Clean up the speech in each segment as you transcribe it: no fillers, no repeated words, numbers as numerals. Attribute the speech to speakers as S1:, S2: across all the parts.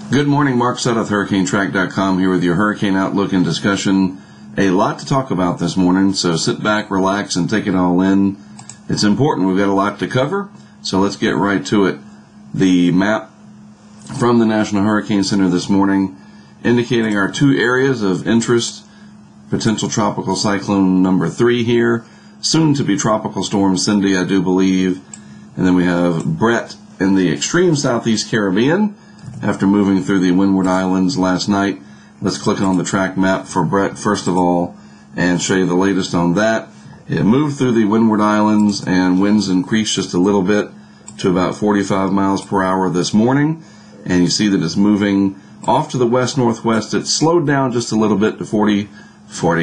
S1: Good morning, Mark Sudduth, HurricaneTrack.com here with your hurricane outlook and discussion. A lot to talk about this morning, so sit back, relax, and take it all in. It's important. We've got a lot to cover, so let's get right to it. The map from the National Hurricane Center this morning indicating our two areas of interest. Potential tropical cyclone number 3 here, soon to be tropical storm Cindy, I do believe. And then we have Bret in the extreme southeast Caribbean after moving through the Windward Islands last night. Let's click on the track map for Bret first of all and show you the latest on that. It moved through the Windward Islands and winds increased just a little bit to about 45 miles per hour this morning. And you see that it's moving off to the west-northwest. It slowed down just a little bit to 40,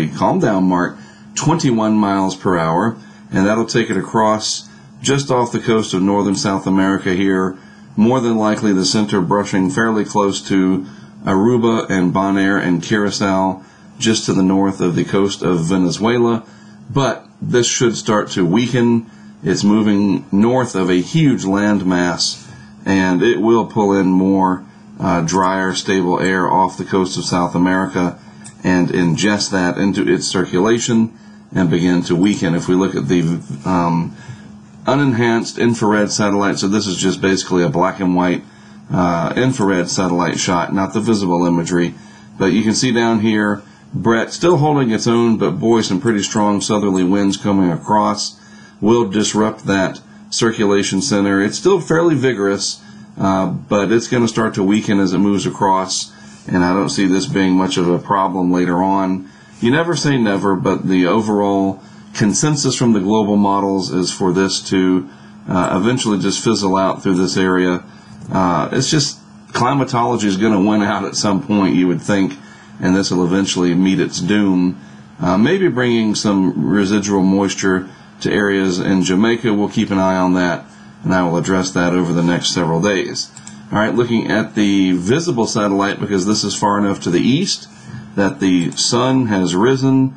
S1: calm down, Mark, 21 miles per hour. And that'll take it across just off the coast of northern South America here. More than likely the center brushing fairly close to Aruba and Bonaire and Curacao, just to the north of the coast of Venezuela. But this should start to weaken. It's moving north of a huge landmass, and it will pull in more drier, stable air off the coast of South America and ingest that into its circulation and begin to weaken. If we look at the unenhanced infrared satellite, so this is just basically a black and white infrared satellite shot, not the visible imagery, but you can see down here Bret still holding its own, but boy, some pretty strong southerly winds coming across will disrupt that circulation center. It's still fairly vigorous, but it's going to start to weaken as it moves across, and I don't see this being much of a problem later on. You never say never, but the overall consensus from the global models is for this to eventually just fizzle out through this area. It's just climatology is going to win out at some point, you would think, and this will eventually meet its doom. Maybe bringing some residual moisture to areas in Jamaica. We'll keep an eye on that, and I will address that over the next several days. All right, looking at the visible satellite, because this is far enough to the east that the sun has risen,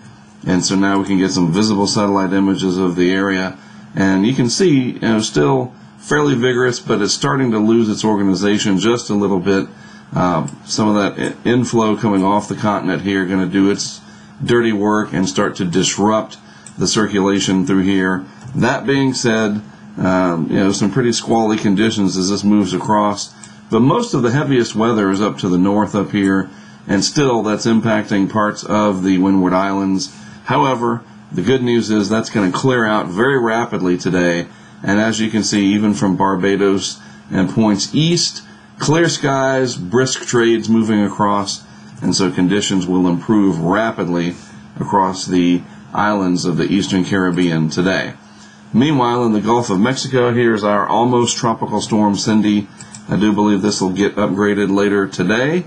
S1: and so now we can get some visible satellite images of the area. And you can see, still fairly vigorous, but it's starting to lose its organization just a little bit. Some of that inflow coming off the continent here going to do its dirty work and start to disrupt the circulation through here. That being said, some pretty squally conditions as this moves across. But most of the heaviest weather is up to the north up here, and still that's impacting parts of the Windward Islands. However, the good news is that's going to clear out very rapidly today, and as you can see, even from Barbados and points east, clear skies, brisk trades moving across, and so conditions will improve rapidly across the islands of the eastern Caribbean today. Meanwhile, in the Gulf of Mexico, here's our almost tropical storm Cindy. I do believe this will get upgraded later today.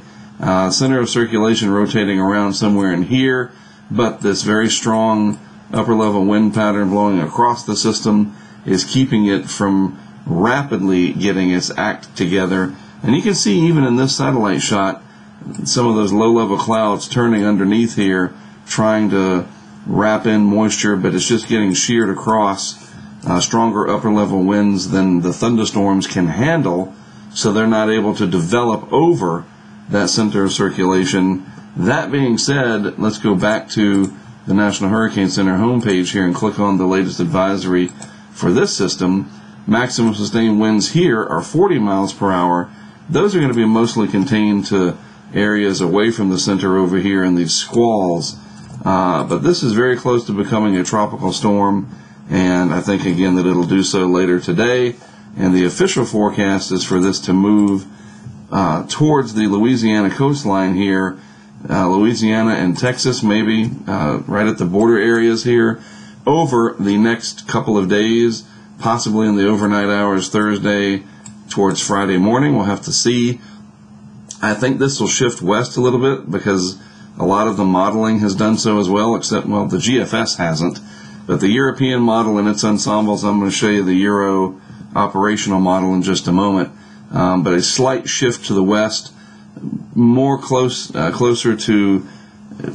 S1: Center of circulation rotating around somewhere in here, but this very strong upper level wind pattern blowing across the system is keeping it from rapidly getting its act together. And you can see even in this satellite shot some of those low level clouds turning underneath here trying to wrap in moisture, but it's just getting sheared across. Stronger upper level winds than the thunderstorms can handle, so they're not able to develop over that center of circulation. That being said, let's go back to the National Hurricane Center homepage here and click on the latest advisory for this system. Maximum sustained winds here are 40 miles per hour. Those are going to be mostly contained to areas away from the center over here in these squalls. But this is very close to becoming a tropical storm, and I think again that it'll do so later today. And the official forecast is for this to move towards the Louisiana coastline here. Louisiana and Texas, maybe right at the border areas here, over the next couple of days, possibly in the overnight hours Thursday towards Friday morning. We'll have to see. I think this will shift west a little bit because a lot of the modeling has done so as well, except, well, the GFS hasn't. But the European model and its ensembles, I'm going to show you the Euro operational model in just a moment. But a slight shift to the west, more closer to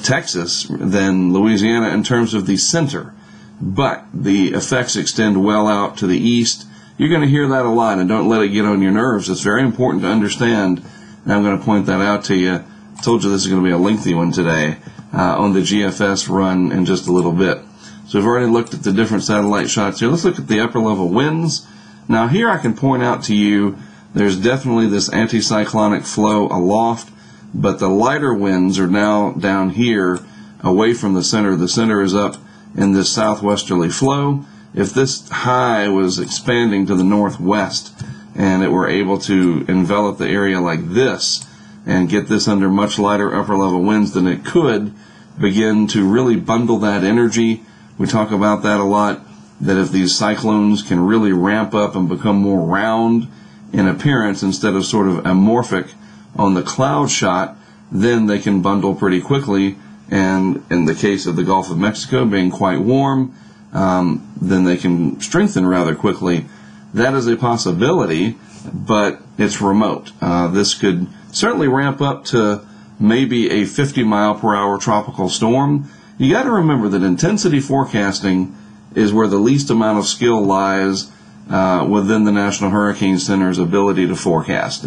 S1: Texas than Louisiana in terms of the center. But the effects extend well out to the east. You're going to hear that a lot, and don't let it get on your nerves. It's very important to understand and I'm going to point that out to you. I told you this is going to be a lengthy one today on the GFS run in just a little bit. So we've already looked at the different satellite shots here. Let's look at the upper level winds. Now here I can point out to you there's definitely this anticyclonic flow aloft, but the lighter winds are now down here away from the center. The center is up in this southwesterly flow. If this high was expanding to the northwest and it were able to envelop the area like this and get this under much lighter upper level winds, then it could begin to really bundle that energy. We talk about that a lot, that if these cyclones can really ramp up and become more round in appearance instead of sort of amorphic on the cloud shot, then they can bundle pretty quickly. And in the case of the Gulf of Mexico being quite warm, then they can strengthen rather quickly. That is a possibility, but it's remote. This could certainly ramp up to maybe a 50-mile-per-hour tropical storm. You got to remember that intensity forecasting is where the least amount of skill lies within the National Hurricane Center's ability to forecast.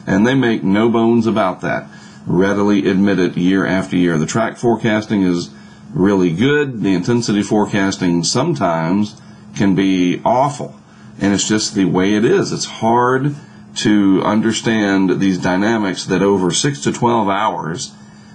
S1: And they make no bones about that. Readily admit it year after year. The track forecasting is really good. The intensity forecasting sometimes can be awful. And it's just the way it is. It's hard to understand these dynamics that over 6 to 12 hours,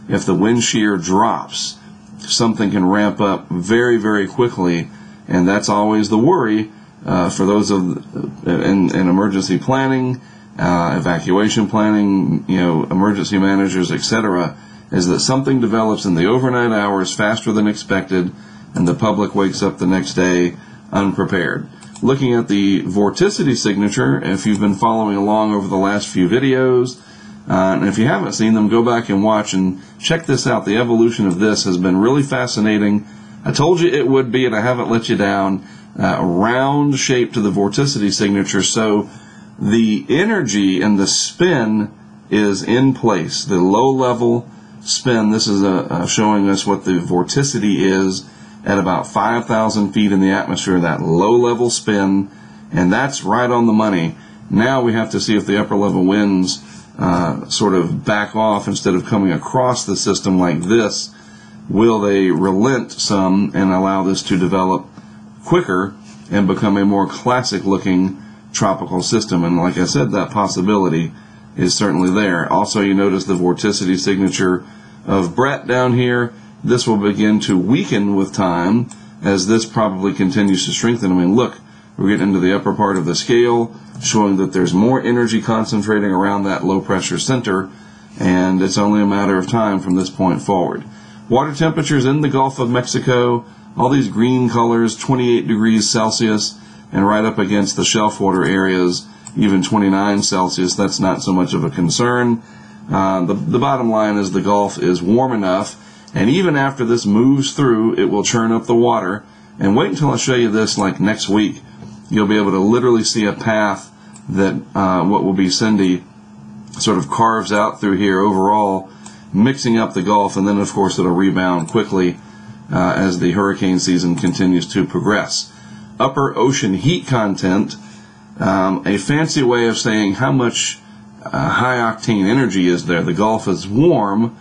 S1: if the wind shear drops, something can ramp up very, very quickly. And that's always the worry for those in emergency planning, evacuation planning, emergency managers, etc., is that something develops in the overnight hours faster than expected, and the public wakes up the next day unprepared. Looking at the vorticity signature, if you've been following along over the last few videos, and if you haven't seen them, go back and watch and check this out. The evolution of this has been really fascinating. I told you it would be, and I haven't let you down. A round shape to the vorticity signature, so the energy and the spin is in place. The low-level spin, this is showing us what the vorticity is at about 5,000 feet in the atmosphere, that low-level spin, and that's right on the money. Now we have to see if the upper-level winds sort of back off instead of coming across the system like this. Will they relent some and allow this to develop quicker and become a more classic-looking tropical system? And like I said, that possibility is certainly there. Also, you notice the vorticity signature of Bret down here. This will begin to weaken with time as this probably continues to strengthen. I mean, look, we're getting into the upper part of the scale, showing that there's more energy concentrating around that low-pressure center, and it's only a matter of time from this point forward. Water temperatures in the Gulf of Mexico, all these green colors, 28 degrees Celsius, and right up against the shelf water areas, even 29 Celsius. That's not so much of a concern. The bottom line is the Gulf is warm enough, and even after this moves through, it will churn up the water. And wait until I show you this like next week. You'll be able to literally see a path that what will be Cindy sort of carves out through here overall, mixing up the Gulf, and then of course it'll rebound quickly as the hurricane season continues to progress. Upper ocean heat content, a fancy way of saying how much high octane energy is there. The Gulf is warm,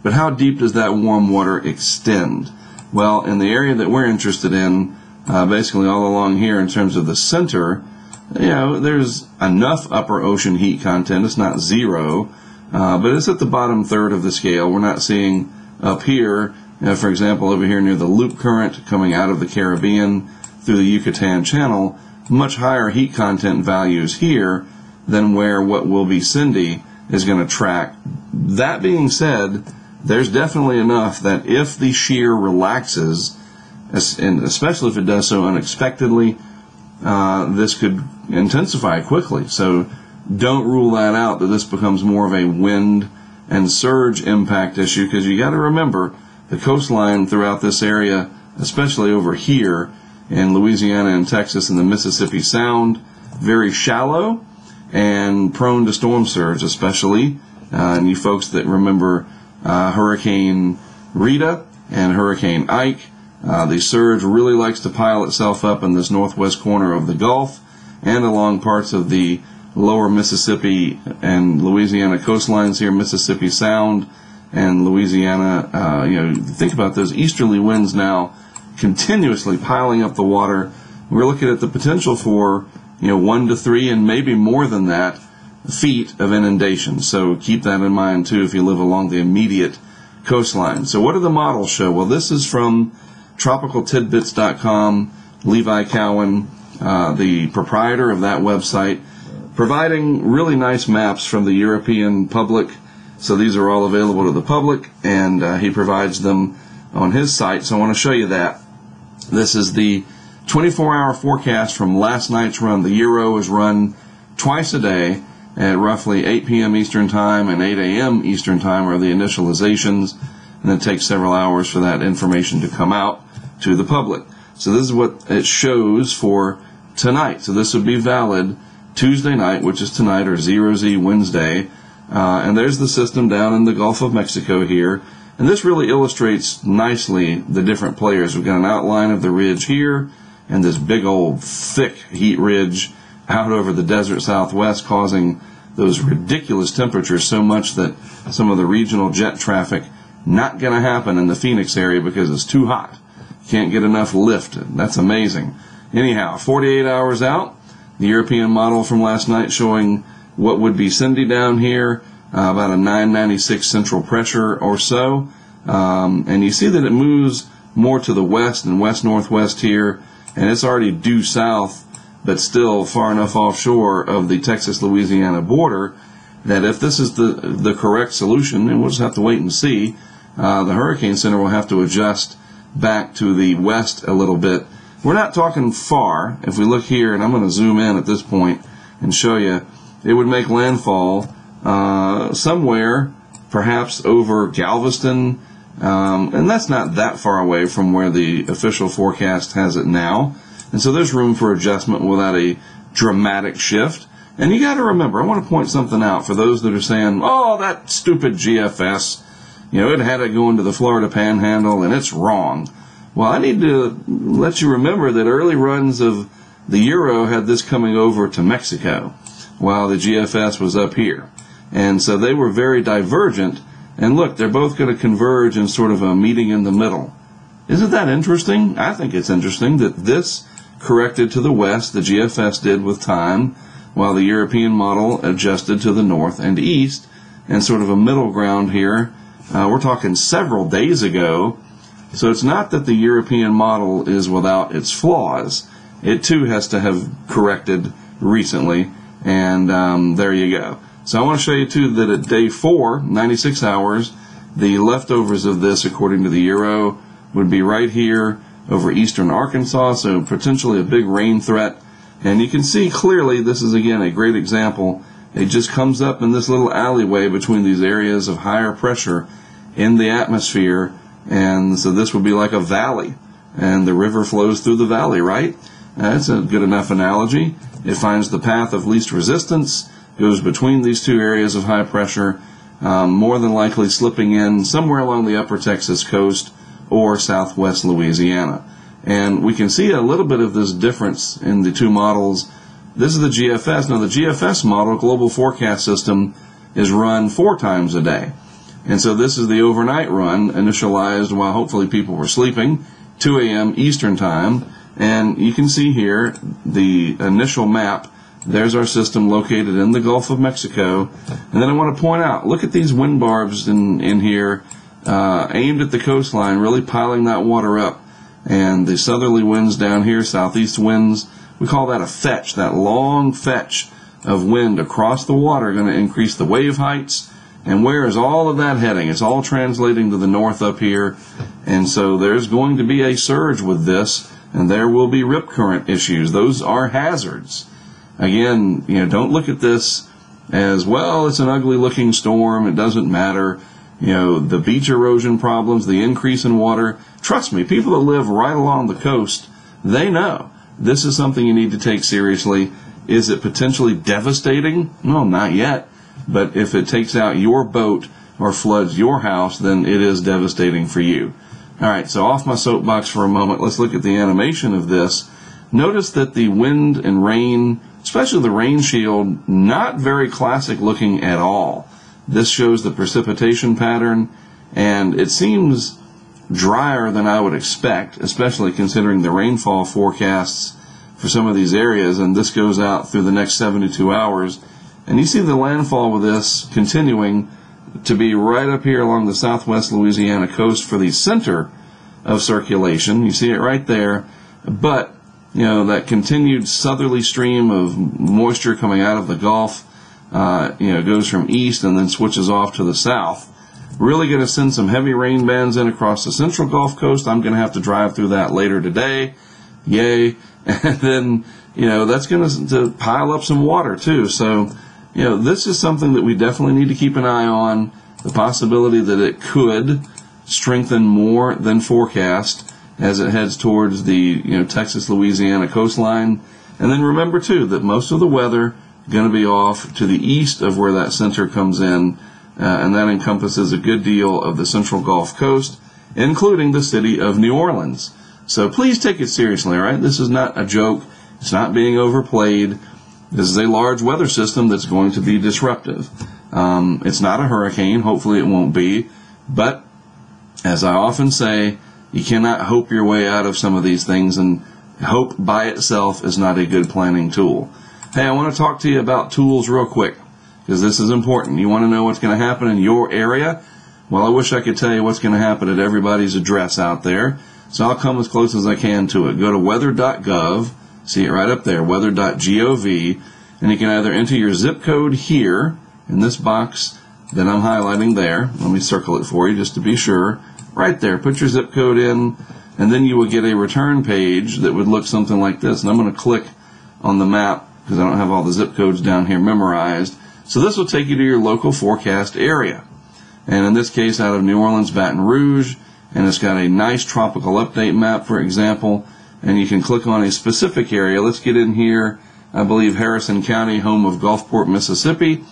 S1: but how deep does that warm water extend? Well, in the area that we're interested in, basically all along here in terms of the center, there's enough upper ocean heat content. It's not zero, but it's at the bottom third of the scale. We're not seeing up here, for example, over here near the loop current coming out of the Caribbean through the Yucatan Channel, much higher heat content values here than where what will be Cindy is going to track. That being said, there's definitely enough that if the shear relaxes, and especially if it does so unexpectedly, this could intensify quickly. So don't rule that out, that this becomes more of a wind and surge impact issue, because you got to remember the coastline throughout this area, especially over here in Louisiana and Texas and the Mississippi Sound, very shallow and prone to storm surge, especially. And you folks that remember Hurricane Rita and Hurricane Ike, the surge really likes to pile itself up in this northwest corner of the Gulf and along parts of the lower Mississippi and Louisiana coastlines here, Mississippi Sound and Louisiana. Think about those easterly winds now continuously piling up the water. We're looking at the potential for 1 to 3 and maybe more than that feet of inundation. So keep that in mind too if you live along the immediate coastline. So what do the models show? Well, this is from tropicaltidbits.com. Levi Cowan, the proprietor of that website, providing really nice maps from the European public. So these are all available to the public, and he provides them on his site. So I want to show you that. This is the 24-hour forecast from last night's run. The Euro is run twice a day at roughly 8 p.m. Eastern Time and 8 a.m. Eastern Time are the initializations, and it takes several hours for that information to come out to the public. So this is what it shows for tonight. So this would be valid Tuesday night, which is tonight, or 0Z Wednesday. And there's the system down in the Gulf of Mexico here. And this really illustrates nicely the different players. We've got an outline of the ridge here, and this big old thick heat ridge out over the desert southwest, causing those ridiculous temperatures so much that some of the regional jet traffic not going to happen in the Phoenix area because it's too hot. Can't get enough lift. That's amazing. Anyhow, 48 hours out, the European model from last night showing what would be Cindy down here, about a 996 central pressure or so. And you see that it moves more to the west and west-northwest here, and it's already due south, but still far enough offshore of the Texas-Louisiana border that if this is the correct solution, and we'll just have to wait and see, the Hurricane Center will have to adjust back to the west a little bit. We're not talking far. If we look here, and I'm going to zoom in at this point and show you, it would make landfall somewhere perhaps over Galveston, and that's not that far away from where the official forecast has it now. And so there's room for adjustment without a dramatic shift. And you got to remember, I want to point something out for those that are saying, oh, that stupid GFS, it had to go into the Florida Panhandle and it's wrong. Well, I need to let you remember that early runs of the Euro had this coming over to Mexico while the GFS was up here. And so they were very divergent. And look, they're both going to converge in sort of a meeting in the middle. Isn't that interesting? I think it's interesting that this corrected to the west, the GFS did with time, while the European model adjusted to the north and east, and sort of a middle ground here. We're talking several days ago. So it's not that the European model is without its flaws. It too has to have corrected recently, and there you go. So I want to show you too that at day 4, 96 hours, the leftovers of this, according to the Euro, would be right here over eastern Arkansas, so potentially a big rain threat. And you can see clearly, this is again a great example. It just comes up in this little alleyway between these areas of higher pressure in the atmosphere, and so this would be like a valley, and the river flows through the valley, right? That's a good enough analogy. It finds the path of least resistance, goes between these two areas of high pressure, more than likely slipping in somewhere along the upper Texas coast or southwest Louisiana. And we can see a little bit of this difference in the two models. This is the GFS. Now the GFS model, Global Forecast System, is run 4 times a day. And so this is the overnight run, initialized while hopefully people were sleeping, 2 a.m. Eastern Time. And you can see here the initial map. There's our system located in the Gulf of Mexico. And then I want to point out, look at these wind barbs in here, aimed at the coastline, really piling that water up. And the southerly winds down here, southeast winds, we call that a fetch, that long fetch of wind across the water, going to increase the wave heights. And where is all of that heading? It's all translating to the north up here. And so there's going to be a surge with this, and there will be rip current issues. Those are hazards. Again, don't look at this as, well, it's an ugly looking storm, it doesn't matter. The beach erosion problems, the increase in water. Trust me, people that live right along the coast, they know this is something you need to take seriously. Is it potentially devastating? No, not yet. But if it takes out your boat or floods your house, then it is devastating for you. All right, so off my soapbox for a moment. Let's look at the animation of this. Notice that the wind and rain especially the rain shield, not very classic looking at all. This shows the precipitation pattern, and it seems drier than I would expect, especially considering the rainfall forecasts for some of these areas, and this goes out through the next 72 hours. And you see the landfall with this continuing to be right up here along the southwest Louisiana coast for the center of circulation. You see it right there. But, that continued southerly stream of moisture coming out of the Gulf, goes from east and then switches off to the south. Really going to send some heavy rain bands in across the central Gulf Coast. I'm going to have to drive through that later today. Yay. And then, that's going to pile up some water too. So, this is something that we definitely need to keep an eye on. The possibility that it could strengthen more than forecast as it heads towards the, Texas-Louisiana coastline. And then remember too that most of the weather going to be off to the east of where that center comes in. And that encompasses a good deal of the central Gulf Coast, including the city of New Orleans. So please take it seriously, all right? This is not a joke. It's not being overplayed. This is a large weather system that's going to be disruptive. It's not a hurricane. Hopefully it won't be. But, as I often say, you cannot hope your way out of some of these things, and hope by itself is not a good planning tool. Hey, I want to talk to you about tools real quick, because this is important. You want to know what's going to happen in your area? Well, I wish I could tell you what's going to happen at everybody's address out there, so I'll come as close as I can to it. Go to weather.gov, see it right up there, weather.gov, and you can either enter your zip code here in this box that I'm highlighting there. Let me circle it for you just to be sure. Right there, put your zip code in, and then you will get a return page that would look something like this. And I'm going to click on the map because I don't have all the zip codes down here memorized. So this will take you to your local forecast area. And in this case, out of New Orleans, Baton Rouge, and it's got a nice tropical update map, for example, and you can click on a specific area. Let's get in here, I believe Harrison County, home of Gulfport, Mississippi.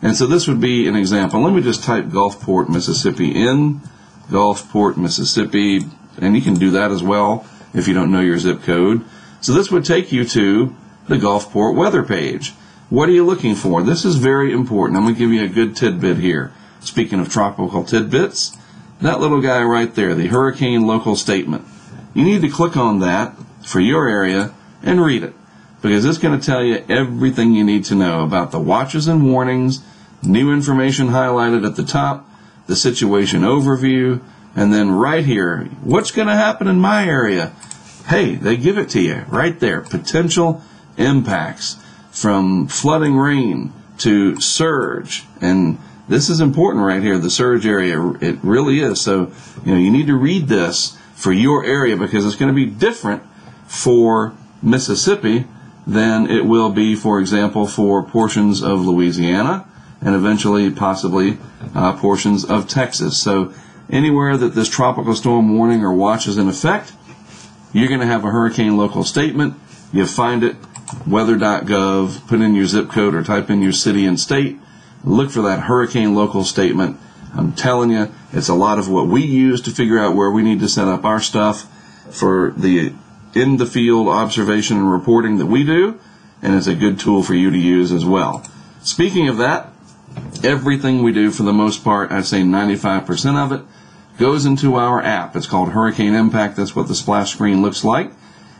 S1: And so this would be an example. Let me just type Gulfport, Mississippi in, Gulfport, Mississippi, and you can do that as well if you don't know your zip code. So this would take you to the Gulfport weather page. What are you looking for? This is very important. I'm going to give you a good tidbit here. Speaking of tropical tidbits, that little guy right there, the hurricane local statement. You need to click on that for your area and read it, because it's going to tell you everything you need to know about the watches and warnings, new information highlighted at the top, the situation overview, and then right here, what's going to happen in my area? Hey, they give it to you right there. Potential impacts from flooding rain to surge. And this is important right here, the surge area. It really is. So, you need to read this for your area, because it's going to be different for Mississippi than it will be, for example, for portions of Louisiana and eventually possibly portions of Texas. So anywhere that this tropical storm warning or watch is in effect, you're going to have a hurricane local statement. You find it, weather.gov, put in your zip code or type in your city and state, look for that hurricane local statement. I'm telling you, it's a lot of what we use to figure out where we need to set up our stuff for the in-the-field observation and reporting that we do, and it's a good tool for you to use as well. Speaking of that, everything we do, for the most part, I'd say 95% of it, goes into our app. It's called Hurricane Impact. That's what the splash screen looks like,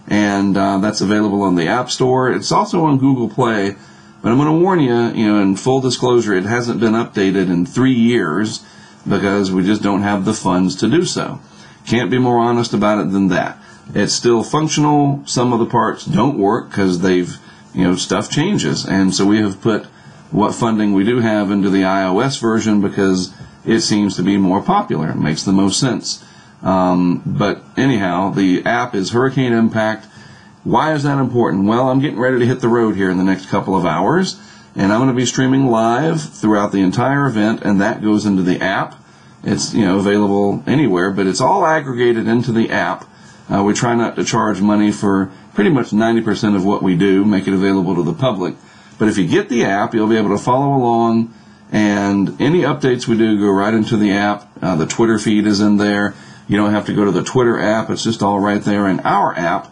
S1: and that's available on the App Store. It's also on Google Play, but I'm going to warn you, in full disclosure, it hasn't been updated in 3 years because we just don't have the funds to do so. Can't be more honest about it than that. It's still functional. Some of the parts don't work because they've, stuff changes. And so we have put what funding we do have into the iOS version because it seems to be more popular. It makes the most sense. But anyhow, the app is Hurricane Impact. Why is that important? Well, I'm getting ready to hit the road here in the next couple of hours, and I'm going to be streaming live throughout the entire event, and that goes into the app. It's, available anywhere, but it's all aggregated into the app. We try not to charge money for pretty much 90% of what we do, make it available to the public. But if you get the app, you'll be able to follow along, and any updates we do go right into the app. The Twitter feed is in there. You don't have to go to the Twitter app. It's just all right there in our app.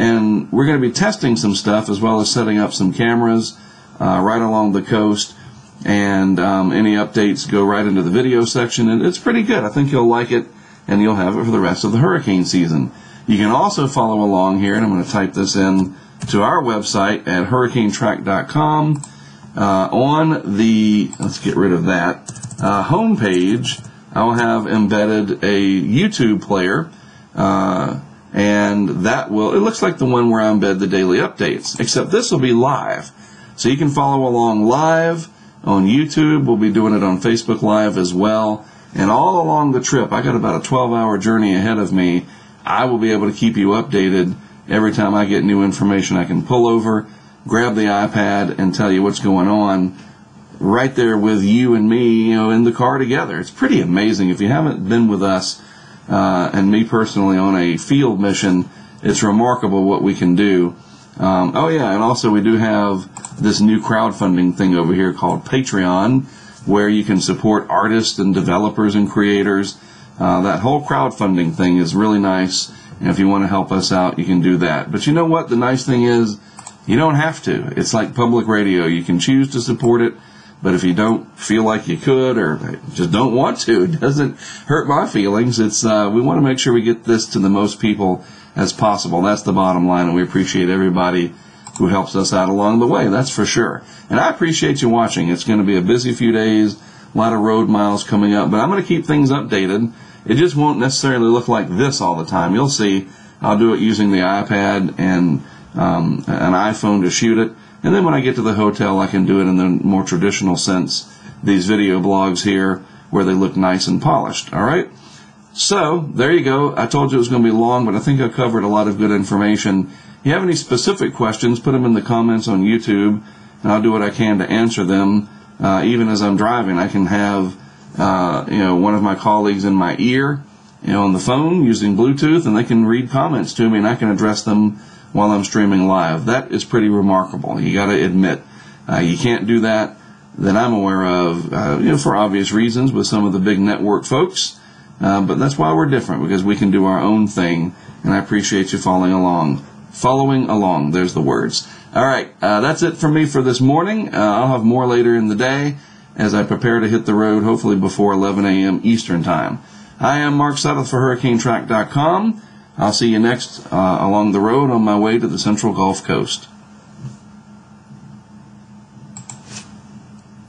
S1: and we're going to be testing some stuff as well as setting up some cameras right along the coast. And any updates go right into the video section, and it's pretty good. I think you'll like it, and you'll have it for the rest of the hurricane season. You can also follow along here, and I'm going to type this in to our website at HurricaneTrack.com. On the, let's get rid of that, homepage, I'll have embedded a YouTube player, and that will, it looks like the one where I embed the daily updates, except this will be live. So you can follow along live on YouTube. We'll be doing it on Facebook Live as well. And all along the trip, I got about a 12-hour journey ahead of me. I will be able to keep you updated every time I get new information. I can pull over, grab the iPad, and tell you what's going on right there with you and me, in the car together. It's pretty amazing. If you haven't been with us, and me personally on a field mission, it's remarkable what we can do. Oh yeah, and also we do have this new crowdfunding thing over here called Patreon, where you can support artists and developers and creators. That whole crowdfunding thing is really nice, and if you want to help us out, you can do that. But you know what? The nice thing is, you don't have to. It's like public radio. You can choose to support it, but if you don't feel like you could or just don't want to, it doesn't hurt my feelings. It's we want to make sure we get this to the most people as possible. That's the bottom line, and we appreciate everybody who helps us out along the way, that's for sure. And I appreciate you watching. It's going to be a busy few days, a lot of road miles coming up, but I'm going to keep things updated. It just won't necessarily look like this all the time. You'll see I'll do it using the iPad and an iPhone to shoot it, and then when I get to the hotel, I can do it in the more traditional sense, these video blogs here, where they look nice and polished, all right? So, there you go. I told you it was going to be long, but I think I covered a lot of good information. If you have any specific questions, put them in the comments on YouTube, and I'll do what I can to answer them. Even as I'm driving, I can have one of my colleagues in my ear, on the phone using Bluetooth, and they can read comments to me, and I can address them while I'm streaming live. That is pretty remarkable. You got to admit, you can't do that I'm aware of, for obvious reasons with some of the big network folks. But that's why we're different, because we can do our own thing, and I appreciate you following along. Following along, there's the words. All right, that's it for me for this morning. I'll have more later in the day as I prepare to hit the road, hopefully before 11 a.m. Eastern Time. I am Mark Suttle for HurricaneTrack.com. I'll see you next along the road on my way to the Central Gulf Coast.